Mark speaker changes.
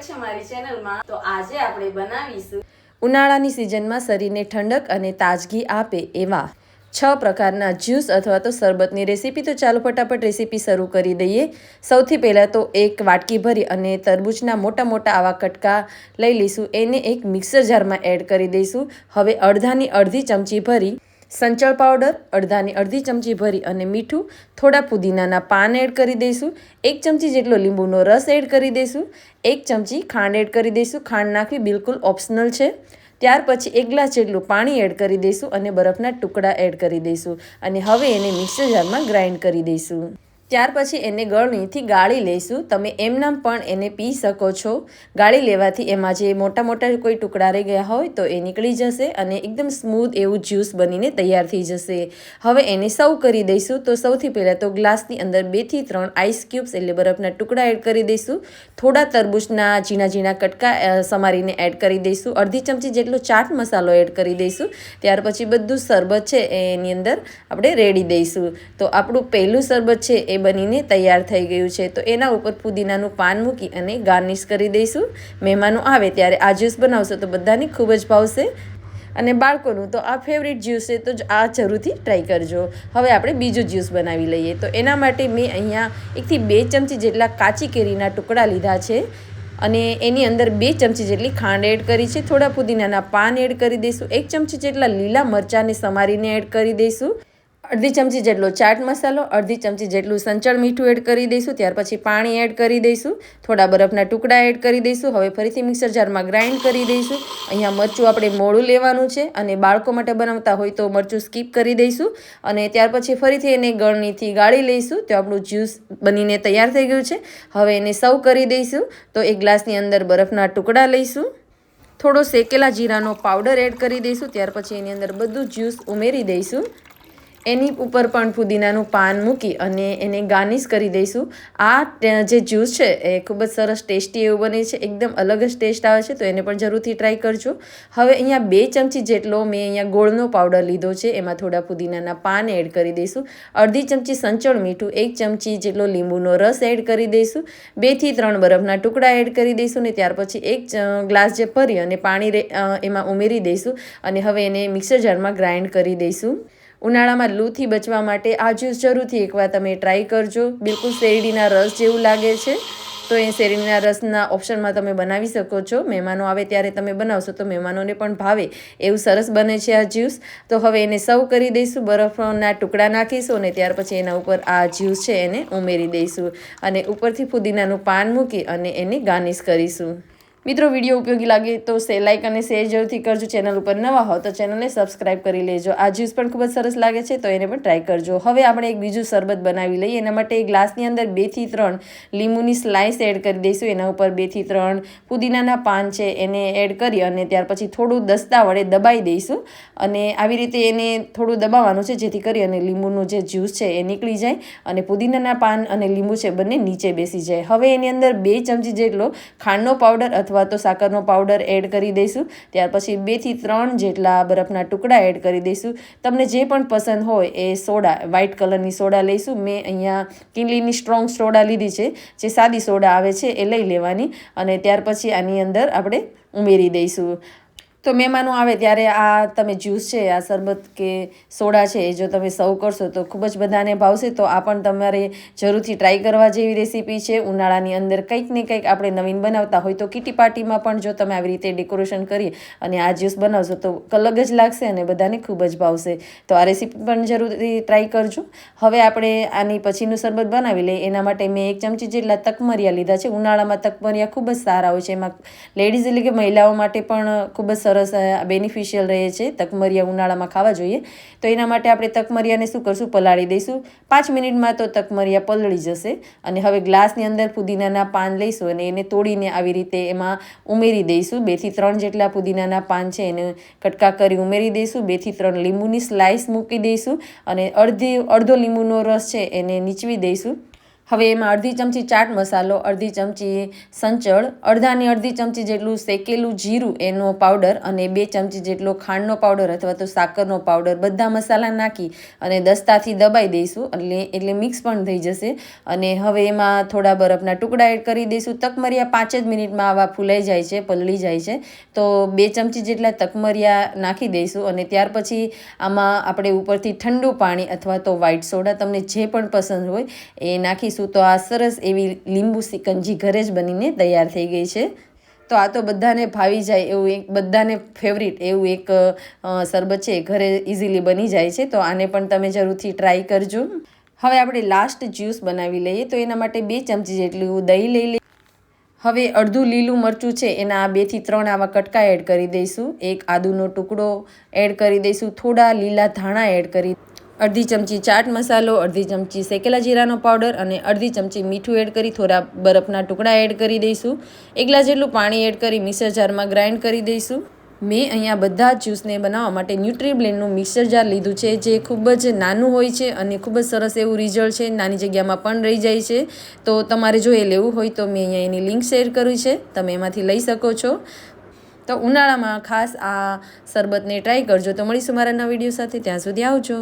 Speaker 1: સ્વાગત છે મારી ચેનલમાં। તો આજે આપણે બનાવીશું
Speaker 2: ઉનાળાની સિઝનમાં શરીરને ઠંડક અને તાજગી આપે એવા 6 પ્રકારના જ્યુસ અથવા તો શરબતની રેસીપી। તો ચાલો ફટાફટ રેસીપી શરૂ કરી દઈએ। સૌથી પહેલાં તો એક વાટકી ભરી અને તરબૂચના મોટા મોટા આવા કટકા લઈ લઈશું। એને એક મિક્સર જારમાં એડ કરી દઈશું। હવે અડધી ચમચી ભરી સંચળ પાવડર, અડધી ચમચી ભરી અને મીઠું, થોડા પુદીનાના પાન એડ કરી દઈશું। 1 ચમચી જેટલો લીંબુનો રસ એડ કરી દઈશું। 1 ચમચી ખાંડ એડ કરી દઈશું। ખાંડ નાખવી બિલકુલ ઓપ્શનલ છે। ત્યાર પછી 1 ગ્લાસ જેટલું પાણી એડ કરી દઈશું અને બરફના ટુકડા એડ કરી દઈશું અને હવે એને મિક્સર જારમાં ગ્રાઇન્ડ કરી દઈશું। ત્યાર પછી એને ગળણીથી ગાળી લઈશું। તમે એમનામ પણ એને પી શકો છો। ગાળી લેવાથી એમાં જે મોટા મોટા કોઈ ટુકડા રહી ગયા હોય તો એ નીકળી જશે અને એકદમ સ્મૂથ એવું જ્યુસ બનીને તૈયાર થઈ જશે। હવે એને સર્વ કરી દઈશું। તો સૌથી પહેલાં તો ગ્લાસની અંદર 2 થી 3 આઈસ ક્યુબ્સ એટલે બરફના ટુકડા એડ કરી દઈશું। થોડા તરબૂચના ઝીણા કટકા સમારીને એડ કરી દઈશું। અડધી ચમચી જેટલો ચાટ મસાલો એડ કરી દઈશું। ત્યાર પછી બધું શરબત છે એની અંદર આપણે રેડી દઈશું। તો આપણું પહેલું શરબત છે એ બનીને તૈયાર થઈ ગયું છે। તો એના ઉપર પુદીનાનું પાન મૂકી અને ગાર્નિશ કરી દઈશું। મહેમાનો આવે ત્યારે આ જ્યુસ બનાવશો તો બધાને ખૂબ જ ભાવશે અને બાળકોનું તો આ ફેવરિટ જ્યુસ છે, તો આ જરૂરથી ટ્રાય કરજો। હવે આપણે બીજું જ્યુસ બનાવી લઈએ। તો એના માટે મેં અહીંયા 1 થી 2 ચમચી જેટલા કાચી કેરીના ટુકડા લીધા છે અને એની અંદર 2 ચમચી જેટલી ખાંડ એડ કરી છે। થોડા પુદીનાના પાન એડ કરી દઈશું। 1 ચમચી જેટલા લીલા મરચાંને સમારીને એડ કરી દઈશું। અડધી ચમચી જેટલો ચાટ મસાલો, અડધી ચમચી જેટલું સંચળ મીઠું એડ કરી દઈશું। ત્યાર પછી પાણી એડ કરી દઈશું। થોડા બરફના ટુકડા એડ કરી દઈશું। હવે ફરીથી મિક્સર જારમાં ગ્રાઇન્ડ કરી દઈશું। અહીંયા મરચું આપણે મોળું લેવાનું છે અને બાળકો માટે બનાવતા હોય તો મરચું સ્કીપ કરી દઈશું અને ત્યાર પછી ફરીથી એને ગળણીથી ગાળી લઈશું। તો આપણું જ્યુસ બનીને તૈયાર થઈ ગયું છે। હવે એને સર્વ કરી દઈશું। તો એક ગ્લાસની અંદર બરફના ટુકડા લઈશું। થોડો શેકેલા જીરાનો પાવડર એડ કરી દઈશું। ત્યાર પછી એની અંદર બધું જ્યુસ ઉમેરી દઈશું। એની ઉપર પણ પુદીનાનું પાન મૂકી અને એને ગાર્નિશ કરી દઈશું। આ જે જ્યુસ છે એ ખૂબ જ સરસ ટેસ્ટી એવું બને છે। એકદમ અલગ જ ટેસ્ટ આવે છે, તો એને પણ જરૂરથી ટ્રાય કરજો। હવે અહીંયા 2 ચમચી જેટલો મેં અહીંયા ગોળનો પાવડર લીધો છે। એમાં થોડા પુદીનાના પાન એડ કરી દઈશું। અડધી ચમચી સંચળ મીઠું, 1 ચમચી જેટલો લીંબુનો રસ એડ કરી દઈશું। 2 થી 3 બરફના ટુકડા એડ કરી દઈશું ને ત્યાર પછી 1 ગ્લાસ જે ભરી અને પાણી એમાં ઉમેરી દઈશું અને હવે એને મિક્સર જારમાં ગ્રાઇન્ડ કરી દઈશું। ઉનાળામાં લૂથી બચવા માટે આ જ્યુસ જરૂરથી એકવાર તમે ટ્રાય કરજો। બિલકુલ શેરડીના રસ જેવું લાગે છે, તો એ શેરડીના રસના ઓપ્શનમાં તમે બનાવી શકો છો। મહેમાનો આવે ત્યારે તમે બનાવશો તો મહેમાનોને પણ ભાવે એવું સરસ બને છે આ જ્યુસ। તો હવે એને સર્વ કરી દઈશું। બરફના ટુકડા નાખીશું અને ત્યાર પછી એના ઉપર આ જ્યુસ છે એને ઉમેરી દઈશું અને ઉપરથી પુદીનાનું પાન મૂકી અને એને ગાર્નિશ કરીશું। મિત્રો, વિડીયો ઉપયોગી લાગે તો લાઈક અને શેર જરૂરથી કરજો। ચેનલ ઉપર નવા હો તો ચેનલને સબસ્ક્રાઈબ કરી લેજો। આ જ્યુસ પણ ખૂબ જ સરસ લાગે છે, તો એને પણ ટ્રાય કરજો। હવે આપણે એક બીજું શરબત બનાવી લઈએ। એના માટે એક ગ્લાસની અંદર 2 થી 3 લીંબુની સ્લાઇસ એડ કરી દઈશું। એના ઉપર 2 થી 3 પુદીનાના પાન છે એને એડ કરી અને ત્યાર પછી થોડું દસ્તા વડે દબાઈ દઈશું અને આવી રીતે એને થોડું દબાવવાનું છે, જેથી કરી અને લીંબુનું જે જ્યુસ છે એ નીકળી જાય અને પુદીનાના પાન અને લીંબુ છે બંને નીચે બેસી જાય। હવે એની અંદર 2 ચમચી જેટલો ખાંડનો પાવડર અથવા તો સાકરનો પાવડર એડ કરી દઈશું। ત્યાર પછી 2 થી 3 જેટલા બરફના ટુકડા એડ કરી દઈશું। તમને જે પણ પસંદ હોય એ સોડા, વ્હાઇટ કલરની સોડા લઈશું। મેં અહીંયા કિનલીની સ્ટ્રોંગ સોડા લીધી છે, જે સાદી સોડા આવે છે એ લઈ લેવાની અને ત્યાર પછી આની અંદર આપણે ઉમેરી દઈશું। તો મહેમાનો આવે ત્યારે આ તમે જ્યુસ છે, આ શરબત કે સોડા છે એ જો તમે સર્વ કરશો તો ખૂબ જ બધાને ભાવશે। તો આ પણ તમારે જરૂરથી ટ્રાય કરવા જેવી રેસીપી છે। ઉનાળાની અંદર કંઈક ને કંઈક આપણે નવીન બનાવતા હોય તો કિટી પાર્ટીમાં પણ જો તમે આવી રીતે ડેકોરેશન કરી અને આ જ્યુસ બનાવશો તો અલગ જ લાગશે અને બધાને ખૂબ જ ભાવશે। તો આ રેસીપી પણ જરૂરથી ટ્રાય કરજો। હવે આપણે આની પછીનું શરબત બનાવી લઈએ। એના માટે મેં 1 ચમચી જેટલા તકમરિયા લીધા છે। ઉનાળામાં તકમરિયા ખૂબ જ સારા હોય છે। એમાં લેડીઝ એટલે કે મહિલાઓ માટે પણ ખૂબ જ સરસ બેનિફિશિયલ રહે છે। તકમરિયા ઉનાળામાં ખાવા જોઈએ। તો એના માટે આપણે તકમરિયાને શું કરશું, પલાળી દઈશું। 5 મિનિટમાં તો તકમરિયા પલળી જશે અને હવે ગ્લાસની અંદર પુદીનાના પાન લઈશું અને એને તોડીને આવી રીતે એમાં ઉમેરી દઈશું। 2 થી 3 જેટલા પુદીનાના પાન છે એને કટકા કરી ઉમેરી દઈશું। 2 થી 3 લીંબુની સ્લાઇસ મૂકી દઈશું અને અડધો લીંબુનો રસ છે એને નીચવી દઈશું। હવે એમાં અડધી ચમચી ચાટ મસાલો, અડધી ચમચી સંચળ, અડધી ચમચી જેટલું શેકેલું જીરું એનો પાવડર અને 2 ચમચી જેટલો ખાંડનો પાવડર અથવા તો સાકરનો પાવડર બધા મસાલા નાખી અને દસ્તાથી દબાઈ દઈશું એટલે મિક્સ પણ થઈ જશે. અને હવે એમાં થોડા બરફના ટુકડા એડ કરી દઈશું. તકમરિયા 5 જ મિનિટમાં આવા ફૂલાઈ જાય છે, પલળી જાય છે. તો 2 ચમચી જેટલા તકમરિયા નાખી દઈશું અને ત્યાર પછી આમાં આપણે ઉપરથી ઠંડુ પાણી અથવા તો વ્હાઈટ સોડા તમને જે પણ પસંદ હોય એ નાખીશું. તો આ સરસ એવી લીંબુ સિકંજી ઘરે જ બનીને તૈયાર થઈ ગઈ છે. તો આ તો બધાને ભાવી જાય એવું એક બધાને ફેવરિટ એવું એક શરબત છે, ઘરે ઇઝીલી બની જાય છે. તો આને પણ તમે જરૂરથી ટ્રાય કરજો. હવે આપણે લાસ્ટ જ્યુસ બનાવી લઈએ. તો એના માટે 2 ચમચી જેટલું દહીં લઈ લઈએ. હવે અડધું લીલું મરચું છે એના 2 થી 3 આવા કટકા એડ કરી દઈશું. એક આદુનો ટુકડો એડ કરી દઈશું. થોડા લીલા ધાણા એડ કરી, અડધી ચમચી ચાટ મસાલો, અડધી ચમચી શેકેલા જીરાનો પાવડર અને અડધી ચમચી મીઠું એડ કરી થોડા બરફના ટુકડા એડ કરી દઈશું. 1 ગ્લાસ જેટલું પાણી એડ કરી મિક્સર જારમાં ગ્રાઇન્ડ કરી દઈશું. મેં અહીંયા બધા જ જ્યુસને બનાવવા માટે ન્યુટ્રીબ્લેન્ડનું મિક્સર જાર લીધું છે, જે ખૂબ જ નાનું હોય છે અને ખૂબ જ સરસ એવું રિઝલ્ટ છે. નાની જગ્યામાં પણ રહી જાય છે. તો તમારે જો એ લેવું હોય તો મેં અહીંયા એની લિંક શેર કરી છે, તમે એમાંથી લઈ શકો છો. તો ઉનાળામાં ખાસ આ શરબતને ટ્રાય કરજો. તો મળીશું મારા નવા વિડીયો સાથે. ત્યાં સુધી આવજો.